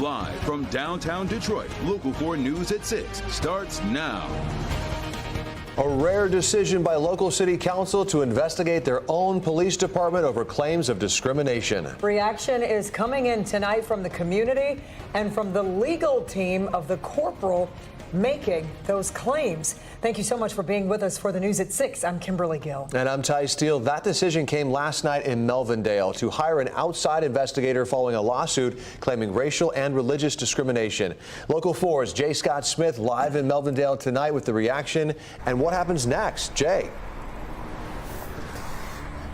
Live from downtown Detroit, Local 4 News at 6 starts now. A rare decision by local city council to investigate their own police department over claims of discrimination. Reaction is coming in tonight from the community and from the legal team of the corporal making those claims. Thank you so much for being with us for the news at 6. I'm Kimberly Gill. And I'm Ty Steele. That decision came last night in Melvindale to hire an outside investigator following a lawsuit claiming racial and religious discrimination. Local 4's Jay Scott Smith live in Melvindale tonight with the reaction and what happens next. Jay.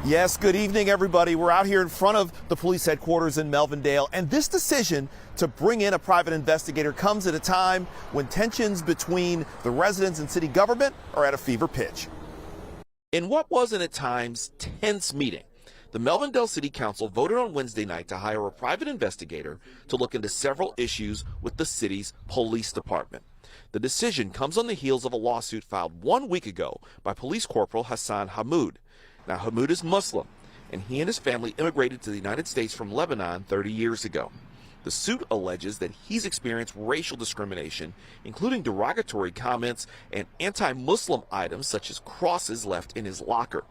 Yes, good evening, everybody. We're out here in front of the police headquarters in Melvindale, and this decision to bring in a private investigator comes at a time when tensions between the residents and city government are at a fever pitch. In what was an at times tense meeting, the Melvindale City Council voted on Wednesday night to hire a private investigator to look into several issues with the city's police department. The decision comes on the heels of a lawsuit filed 1 week ago by Police Corporal Hassan Hammoud. Now, Hammoud is Muslim, and he and his family immigrated to the United States from Lebanon 30 years ago. The suit alleges that he's experienced racial discrimination, including derogatory comments and anti-Muslim items such as crosses left in his locker.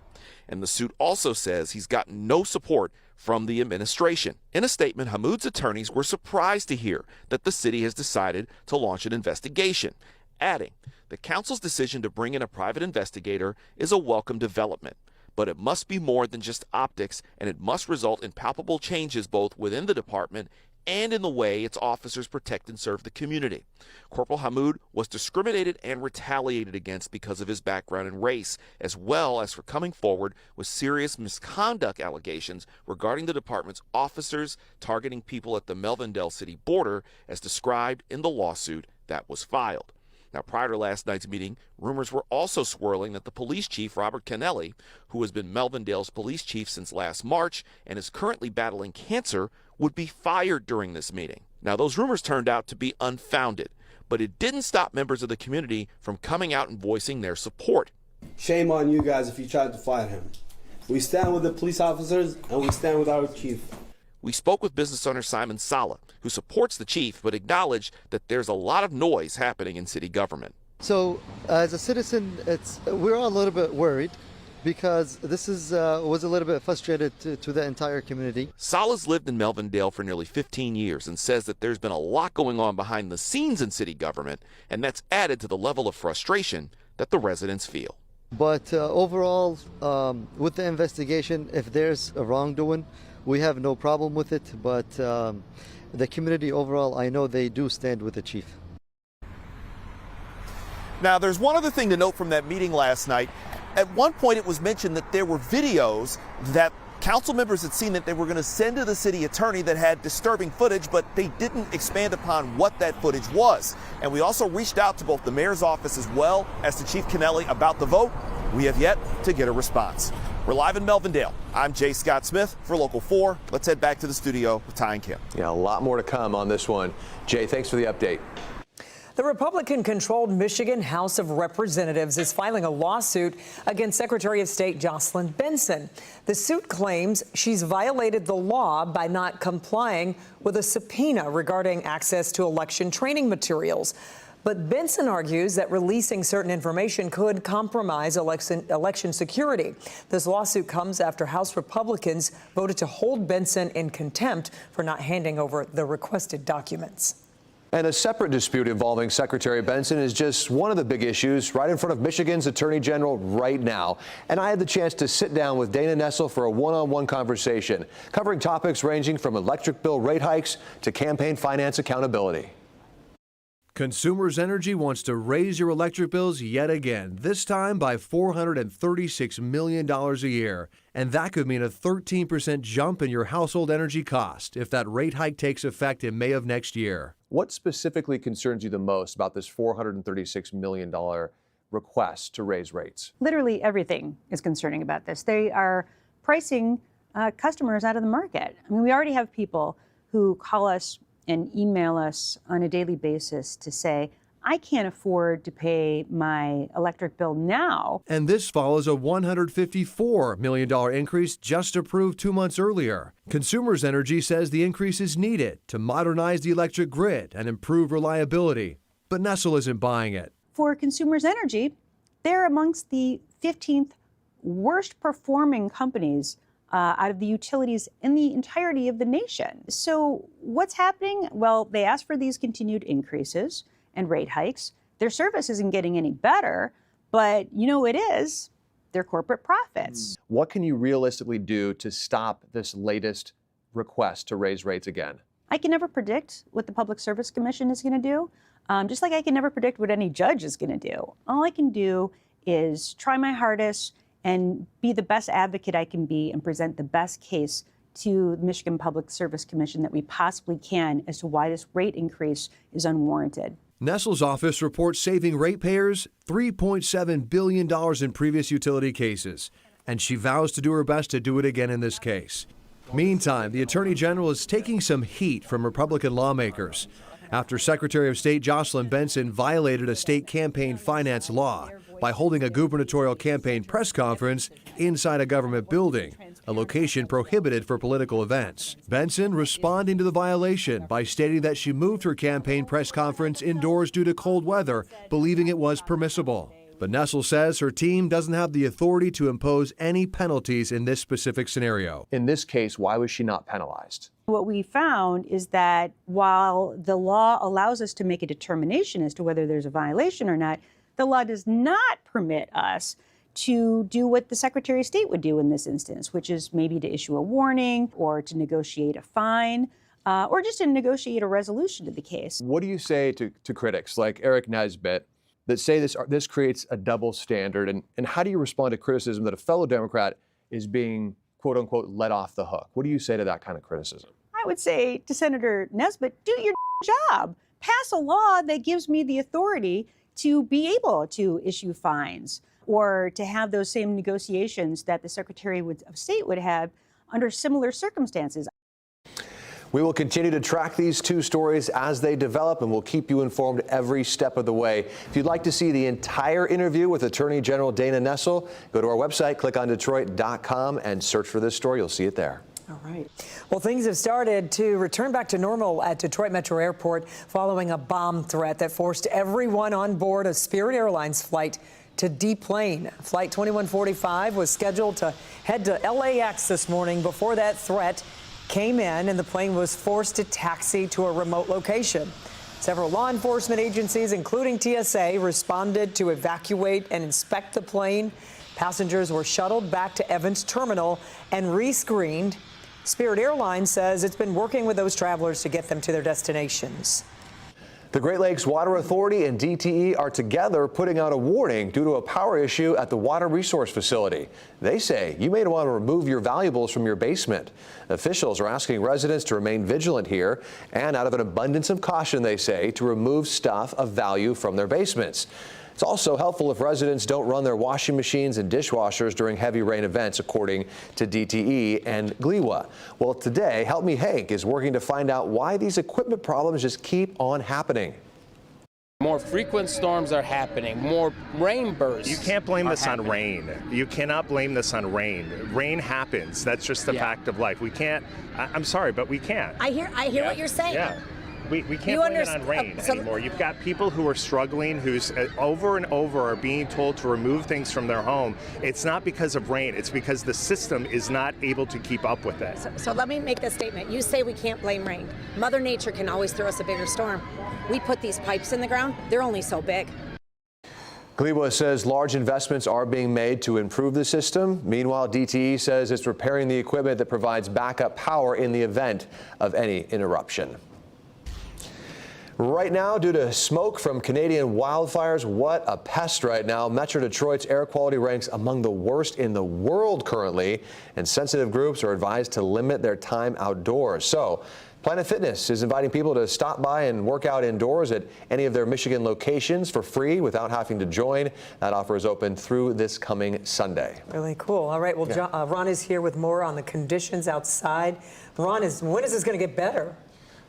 And the suit also says he's gotten no support from the administration. In a statement, Hammoud's attorneys were surprised to hear that the city has decided to launch an investigation, adding, "The council's decision to bring in a private investigator is a welcome development. But it must be more than just optics, and it must result in palpable changes both within the department and in the way its officers protect and serve the community." Corporal Hammoud was discriminated and retaliated against because of his background and race, as well as for coming forward with serious misconduct allegations regarding the department's officers targeting people at the Melvindale city border, as described in the lawsuit that was filed. Now, prior to last night's meeting, rumors were also swirling that the police chief, Robert Kennelly, who has been Melvindale's police chief since last March and is currently battling cancer, would be fired during this meeting. Now, those rumors turned out to be unfounded, but it didn't stop members of the community from coming out and voicing their support. Shame on you guys if you tried to fire him. We stand with the police officers and we stand with our chief. We spoke with business owner Simon Sala, who supports the chief but acknowledged that there's a lot of noise happening in city government. So, as a citizen, we're all a little bit worried because this was a little bit frustrated to the entire community. Sala's lived in Melvindale for nearly 15 years and says that there's been a lot going on behind the scenes in city government, and that's added to the level of frustration that the residents feel. But overall, with the investigation, if there's a wrongdoing, we have no problem with it, but the community overall, I know they do stand with the chief. Now, there's one other thing to note from that meeting last night. At one point, it was mentioned that there were videos that council members had seen that they were going to send to the city attorney that had disturbing footage, but they didn't expand upon what that footage was. And we also reached out to both the mayor's office as well as to Chief Kennelly about the vote. We have yet to get a response. We're live in Melvindale. I'm Jay Scott Smith for Local 4. Let's head back to the studio with Ty and Kim. Yeah, a lot more to come on this one. Jay, thanks for the update. The Republican-controlled Michigan House of Representatives is filing a lawsuit against Secretary of State Jocelyn Benson. The suit claims she's violated the law by not complying with a subpoena regarding access to election training materials. But Benson argues that releasing certain information could compromise election security. This lawsuit comes after House Republicans voted to hold Benson in contempt for not handing over the requested documents. And a separate dispute involving Secretary Benson is just one of the big issues right in front of Michigan's Attorney General right now. And I had the chance to sit down with Dana Nessel for a one-on-one conversation covering topics ranging from electric bill rate hikes to campaign finance accountability. Consumers Energy wants to raise your electric bills yet again, this time by $436 million a year. And that could mean a 13% jump in your household energy cost if that rate hike takes effect in May of next year. What specifically concerns you the most about this $436 million request to raise rates? Literally everything is concerning about this. They are pricing customers out of the market. I mean, we already have people who call us and email us on a daily basis to say, I can't afford to pay my electric bill now. And this follows a $154 million increase just approved 2 months earlier. Consumers Energy says the increase is needed to modernize the electric grid and improve reliability. But Nessel isn't buying it. For Consumers Energy, they're amongst the 15th worst performing companies out of the utilities in the entirety of the nation. So what's happening? Well, they asked for these continued increases and rate hikes. Their service isn't getting any better, but you know it is their corporate profits. What can you realistically do to stop this latest request to raise rates again? I can never predict what the Public Service Commission is going to do, just like I can never predict what any judge is going to do. All I can do is try my hardest and be the best advocate I can be and present the best case to the Michigan Public Service Commission that we possibly can as to why this rate increase is unwarranted. Nessel's office reports saving ratepayers $3.7 billion in previous utility cases, and she vows to do her best to do it again in this case. Meantime, the Attorney General is taking some heat from Republican lawmakers after Secretary of State Jocelyn Benson violated a state campaign finance law by holding a gubernatorial campaign press conference inside a government building, a location prohibited for political events. Benson responding to the violation by stating that she moved her campaign press conference indoors due to cold weather, believing it was permissible. But Nessel says her team doesn't have the authority to impose any penalties in this specific scenario. In this case, why was she not penalized? What we found is that while the law allows us to make a determination as to whether there's a violation or not, the law does not permit us to do what the Secretary of State would do in this instance, which is maybe to issue a warning or to negotiate a fine or just to negotiate a resolution to the case. What do you say to critics like Eric Nesbitt that say this creates a double standard? And how do you respond to criticism that a fellow Democrat is being, quote unquote, let off the hook? What do you say to that kind of criticism? I would say to Senator Nesbitt, do your job. Pass a law that gives me the authority to be able to issue fines or to have those same negotiations that the Secretary of State would have under similar circumstances. We will continue to track these two stories as they develop, and we'll keep you informed every step of the way. If you'd like to see the entire interview with Attorney General Dana Nessel, go to our website, click on Detroit.com, and search for this story. You'll see it there. All right. Well, things have started to return back to normal at Detroit Metro Airport following a bomb threat that forced everyone on board a Spirit Airlines flight to deplane. Flight 2145 was scheduled to head to LAX this morning before that threat came in and the plane was forced to taxi to a remote location. Several law enforcement agencies, including TSA, responded to evacuate and inspect the plane. Passengers were shuttled back to Evans Terminal and rescreened. Spirit Airlines says it's been working with those travelers to get them to their destinations. The Great Lakes Water Authority and DTE are together putting out a warning due to a power issue at the water resource facility. They say you may want to remove your valuables from your basement. Officials are asking residents to remain vigilant here and, out of an abundance of caution, they say, to remove stuff of value from their basements. It's also helpful if residents don't run their washing machines and dishwashers during heavy rain events, according to DTE and GLEWA. Well, today, Help Me Hank is working to find out why these equipment problems just keep on happening. More frequent storms are happening, more rain bursts. You can't blame this on rain. You cannot blame this on rain. Rain happens. That's just the fact of life. We can't, I'm sorry, but we can't. I hear what you're saying. Yeah. We can't blame it on rain anymore. You've got people who are struggling, who's over and over are being told to remove things from their home. It's not because of rain. It's because the system is not able to keep up with it. So let me make this statement. You say we can't blame rain. Mother Nature can always throw us a bigger storm. We put these pipes in the ground. They're only so big. GLEWA says large investments are being made to improve the system. Meanwhile, DTE says it's repairing the equipment that provides backup power in the event of any interruption. Right now, due to smoke from Canadian wildfires, what a pest right now. Metro Detroit's air quality ranks among the worst in the world currently, and sensitive groups are advised to limit their time outdoors. So Planet Fitness is inviting people to stop by and work out indoors at any of their Michigan locations for free without having to join. That offer is open through this coming Sunday. Really cool. All right. Well, Ron is here with more on the conditions outside. Ron, when is this going to get better?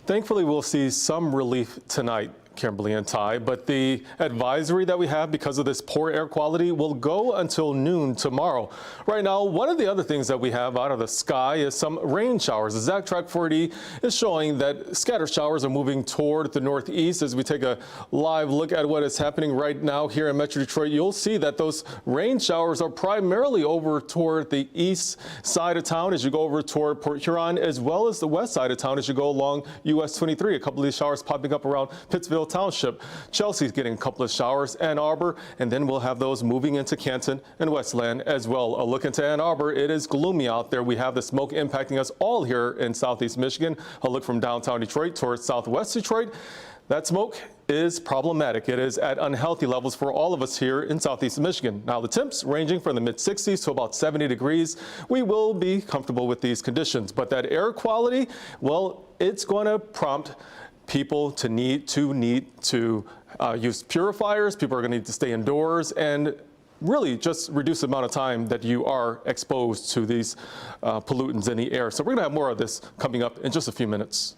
Thankfully, we'll see some relief tonight. Kimberly and Ty, but the advisory that we have because of this poor air quality will go until noon tomorrow. Right now, one of the other things that we have out of the sky is some rain showers. The ZachTrack 4D is showing that scattered showers are moving toward the northeast. As we take a live look at what is happening right now here in Metro Detroit, you'll see that those rain showers are primarily over toward the east side of town as you go over toward Port Huron, as well as the west side of town as you go along US 23. A couple of these showers popping up around Pittsville Township. Chelsea's getting a couple of showers, Ann Arbor, and then we'll have those moving into Canton and Westland as well. A look into Ann Arbor, it is gloomy out there. We have the smoke impacting us all here in southeast Michigan. A look from downtown Detroit towards southwest Detroit. That smoke is problematic. It is at unhealthy levels for all of us here in southeast Michigan. Now the temps ranging from the mid 60s to about 70 degrees. We will be comfortable with these conditions, but that air quality, well, it's going to prompt people to need to use purifiers. People are going to need to stay indoors and really just reduce the amount of time that you are exposed to these pollutants in the air. So we're going to have more of this coming up in just a few minutes.